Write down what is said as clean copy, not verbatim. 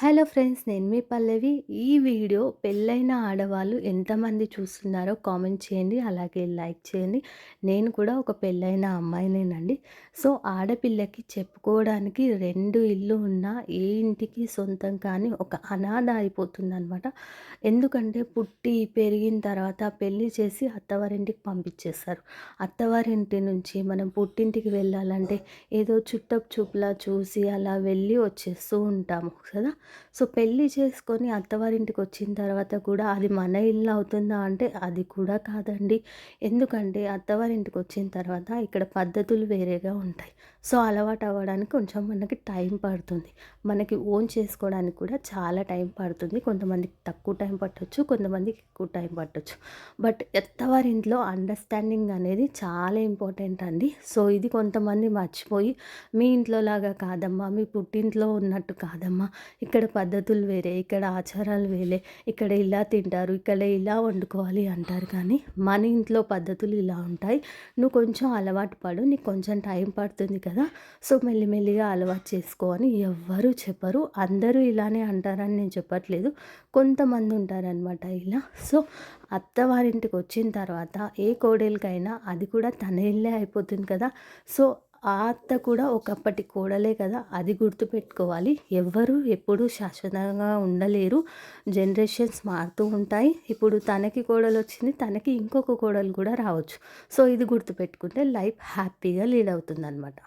Hello friends, నేను మీ పల్లవి. ఈ video పెళ్ళైన ఆడవాళ్ళు ఎంతమంది చూస్తున్నారో కామెంట్ చేయండి. అలాగే లైక్ చేయండి. నేను కూడా ఒక పెళ్ళైన అమ్మాయినేనండి. సో, ఆడపిల్లకి చెప్పుకోవడానికి 2 ఇల్లు ఉన్నా ఏ ఇంటికి సొంతం కాని ఒక అనాథ అయిపోతుందనమాట. ఎందుకంటే పుట్టి పెరిగిన తర్వాత పెళ్లి చేసి అత్తవారింటికి పంపించేస్తారు. అత్తవారింటి నుంచి మనం పుట్టింటికి వెళ్ళాలంటే ఏదో చుట్టపు చూపులా చూసి అలా వెళ్ళి వచ్చేస్తూ ఉంటాము కదా. సో, పెళ్లి చేసుకొని అత్తవారింటికొచ్చిన తర్వాత కూడా అది మన ఇల్లు అవుతుందా అంటే అది కూడా కాదండి. ఎందుకంటే అత్తవారింటికొచ్చిన తర్వాత ఇక్కడ పద్ధతులు వేరేగా ఉంటాయి. సో, అలవాటు అవ్వడానికి కొంచెం మనకి టైం పడుతుంది. మనకి ఓన్ చేసుకోవడానికి కూడా చాలా టైం పడుతుంది. కొంతమందికి తక్కువ టైం పట్టొచ్చు. కొంతమందికి ఎక్కువ టైం పట్టొచ్చు. బట్ అత్తవారింట్లో అండర్‌స్టాండింగ్ అనేది చాలా ఇంపార్టెంట్ అండి. సో, ఇది కొంతమంది మర్చిపోయి మీ ఇంట్లో లాగా కాదమ్మా, మీ పుట్టింట్లో ఉన్నట్టు కాదమ్మా, ఇక్కడ పద్ధతులు వేరే, ఇక్కడ ఆచారాలు వేరే, ఇక్కడ ఇలా తింటారు, ఇక్కడ ఇలా వండుకోవాలి అంటారు. కానీ మన ఇంట్లో పద్ధతులు ఇలా ఉంటాయి. నువ్వు కొంచెం అలవాటు పడు, నీకు కొంచెం టైం పడుతుంది కదా. సో, మెల్లిమెల్లిగా అలవాటు చేసుకో అని ఎవ్వరు చెప్పరు. అందరూ ఇలానే అంటారని నేను చెప్పట్లేదు. కొంతమంది ఉంటారనమాట ఇలా. సో, అత్తవారింటికి వచ్చిన తర్వాత ఏ కోడలికైనా అది కూడా తన ఇల్లే అయిపోతుంది కదా. సో, ఆ అత్త కూడా ఒకప్పటి కోడలే కదా, అది గుర్తుపెట్టుకోవాలి. ఎవ్వరు ఎప్పుడూ శాశ్వతంగా ఉండలేరు. జనరేషన్స్ మారుతూ ఉంటాయి. ఇప్పుడు తనకి కోడలొచ్చింది, తనకి ఇంకొక కోడలు కూడా రావచ్చు. సో, ఇది గుర్తుపెట్టుకుంటే లైఫ్ హ్యాపీగా లీడ్ అవుతుందనమాట.